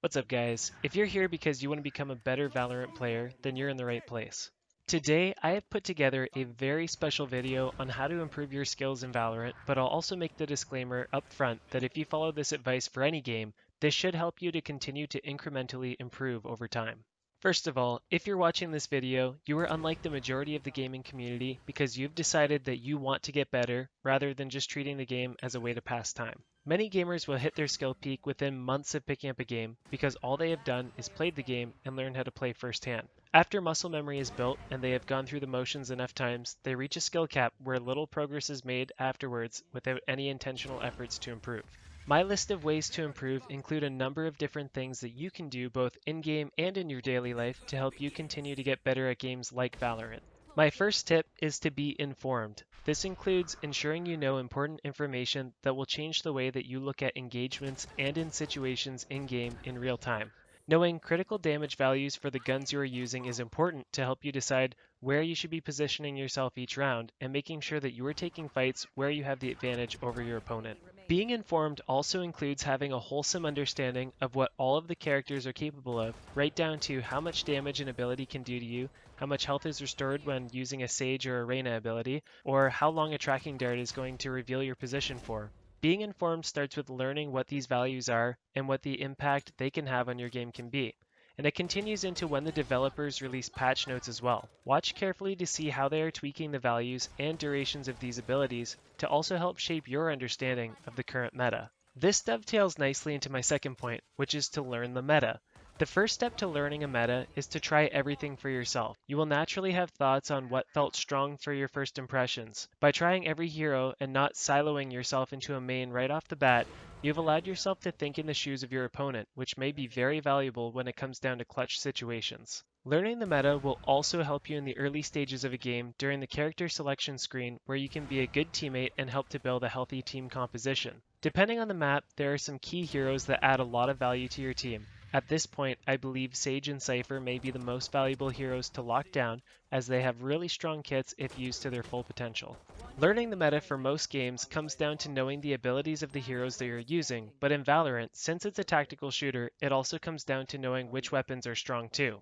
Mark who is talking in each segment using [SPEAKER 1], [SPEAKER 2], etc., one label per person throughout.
[SPEAKER 1] What's up, guys? If you're here because you want to become a better Valorant player, then you're in the right place. Today, I have put together a very special video on how to improve your skills in Valorant, but I'll also make the disclaimer up front that if you follow this advice for any game, this should help you to continue to incrementally improve over time. First of all, if you're watching this video, you are unlike the majority of the gaming community because you've decided that you want to get better rather than just treating the game as a way to pass time. Many gamers will hit their skill peak within months of picking up a game because all they have done is played the game and learned how to play firsthand. After muscle memory is built and they have gone through the motions enough times, they reach a skill cap where little progress is made afterwards without any intentional efforts to improve. My list of ways to improve include a number of different things that you can do both in-game and in your daily life to help you continue to get better at games like Valorant. My first tip is to be informed. This includes ensuring you know important information that will change the way that you look at engagements and in situations in-game in real time. Knowing critical damage values for the guns you are using is important to help you decide where you should be positioning yourself each round and making sure that you are taking fights where you have the advantage over your opponent. Being informed also includes having a wholesome understanding of what all of the characters are capable of, right down to how much damage an ability can do to you, how much health is restored when using a Sage or Arena ability, or how long a tracking dart is going to reveal your position for. Being informed starts with learning what these values are and what the impact they can have on your game can be. And it continues into when the developers release patch notes as well. Watch carefully to see how they are tweaking the values and durations of these abilities to also help shape your understanding of the current meta. This dovetails nicely into my second point, which is to learn the meta. The first step to learning a meta is to try everything for yourself. You will naturally have thoughts on what felt strong for your first impressions. By trying every hero and not siloing yourself into a main right off the bat, you've allowed yourself to think in the shoes of your opponent, which may be very valuable when it comes down to clutch situations. Learning the meta will also help you in the early stages of a game during the character selection screen where you can be a good teammate and help to build a healthy team composition. Depending on the map, there are some key heroes that add a lot of value to your team. At this point, I believe Sage and Cypher may be the most valuable heroes to lock down as they have really strong kits if used to their full potential. Learning the meta for most games comes down to knowing the abilities of the heroes that you're using, but in Valorant, since it's a tactical shooter, it also comes down to knowing which weapons are strong too.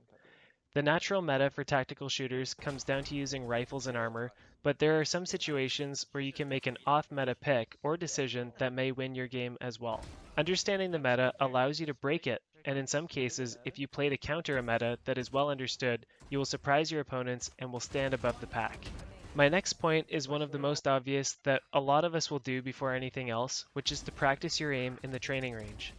[SPEAKER 1] The natural meta for tactical shooters comes down to using rifles and armor, but there are some situations where you can make an off-meta pick or decision that may win your game as well. Understanding the meta allows you to break it, and in some cases, if you play to counter a meta that is well understood, you will surprise your opponents and will stand above the pack. My next point is one of the most obvious that a lot of us will do before anything else, which is to practice your aim in the training range.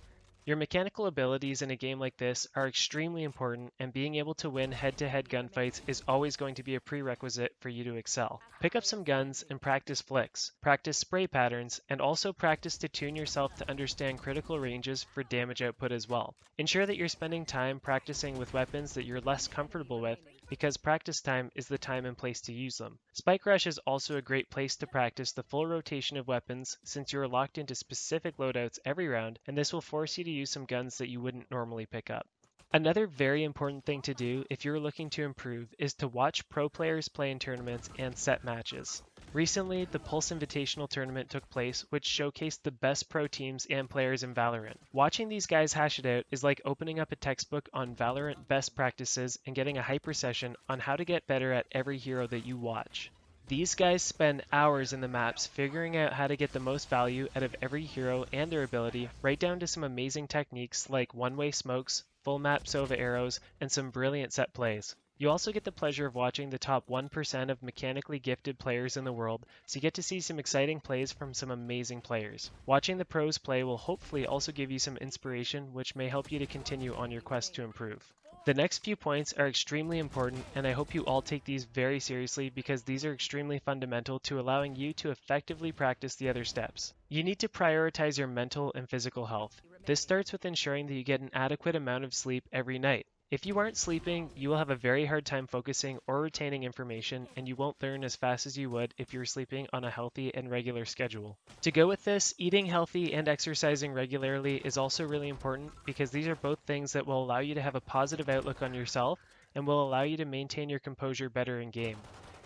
[SPEAKER 1] Your mechanical abilities in a game like this are extremely important, and being able to win head-to-head gunfights is always going to be a prerequisite for you to excel. Pick up some guns and practice flicks, practice spray patterns, and also practice to tune yourself to understand critical ranges for damage output as well. Ensure that you're spending time practicing with weapons that you're less comfortable with, because practice time is the time and place to use them. Spike Rush is also a great place to practice the full rotation of weapons since you are locked into specific loadouts every round, and this will force you to use some guns that you wouldn't normally pick up. Another very important thing to do if you're looking to improve is to watch pro players play in tournaments and set matches. Recently, the Pulse Invitational tournament took place, which showcased the best pro teams and players in Valorant. Watching these guys hash it out is like opening up a textbook on Valorant best practices and getting a hyper session on how to get better at every hero that you watch. These guys spend hours in the maps figuring out how to get the most value out of every hero and their ability, right down to some amazing techniques like one-way smokes, full map Sova arrows, and some brilliant set plays. You also get the pleasure of watching the top 1% of mechanically gifted players in the world, so you get to see some exciting plays from some amazing players. Watching the pros play will hopefully also give you some inspiration, which may help you to continue on your quest to improve. The next few points are extremely important, and I hope you all take these very seriously because these are extremely fundamental to allowing you to effectively practice the other steps. You need to prioritize your mental and physical health. This starts with ensuring that you get an adequate amount of sleep every night. If you aren't sleeping, you will have a very hard time focusing or retaining information, and you won't learn as fast as you would if you were sleeping on a healthy and regular schedule. To go with this, eating healthy and exercising regularly is also really important because these are both things that will allow you to have a positive outlook on yourself and will allow you to maintain your composure better in game.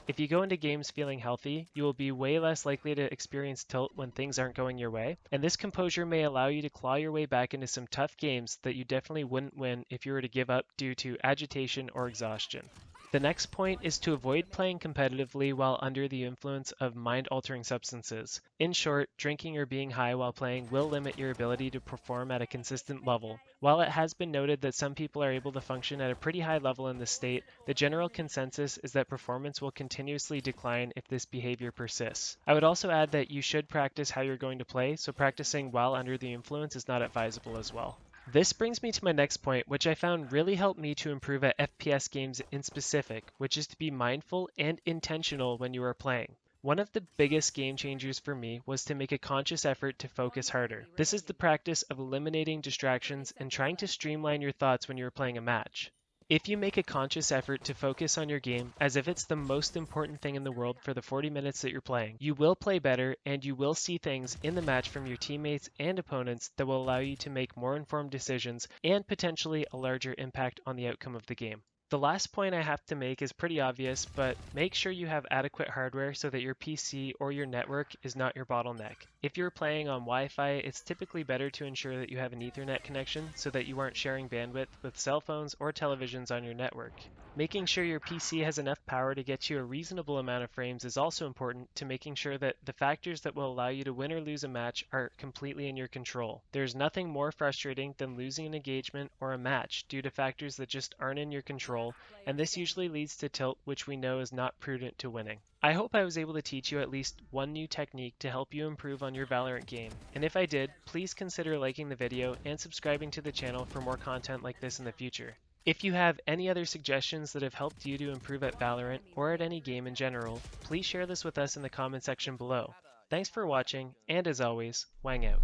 [SPEAKER 1] If you go into games feeling healthy, you will be way less likely to experience tilt when things aren't going your way, and this composure may allow you to claw your way back into some tough games that you definitely wouldn't win if you were to give up due to agitation or exhaustion. The next point is to avoid playing competitively while under the influence of mind-altering substances. In short, drinking or being high while playing will limit your ability to perform at a consistent level. While it has been noted that some people are able to function at a pretty high level in this state, the general consensus is that performance will continuously decline if this behavior persists. I would also add that you should practice how you're going to play, so practicing while under the influence is not advisable as well. This brings me to my next point, which I found really helped me to improve at FPS games in specific, which is to be mindful and intentional when you are playing. One of the biggest game changers for me was to make a conscious effort to focus harder. This is the practice of eliminating distractions and trying to streamline your thoughts when you are playing a match. If you make a conscious effort to focus on your game as if it's the most important thing in the world for the 40 minutes that you're playing, you will play better and you will see things in the match from your teammates and opponents that will allow you to make more informed decisions and potentially a larger impact on the outcome of the game. The last point I have to make is pretty obvious, but make sure you have adequate hardware so that your PC or your network is not your bottleneck. If you're playing on Wi-Fi, it's typically better to ensure that you have an Ethernet connection so that you aren't sharing bandwidth with cell phones or televisions on your network. Making sure your PC has enough power to get you a reasonable amount of frames is also important to making sure that the factors that will allow you to win or lose a match are completely in your control. There's nothing more frustrating than losing an engagement or a match due to factors that just aren't in your control, and this usually leads to tilt, which we know is not prudent to winning. I hope I was able to teach you at least one new technique to help you improve on your Valorant game, and if I did, please consider liking the video and subscribing to the channel for more content like this in the future. If you have any other suggestions that have helped you to improve at Valorant or at any game in general, please share this with us in the comment section below. Thanks for watching, and as always, Wang out.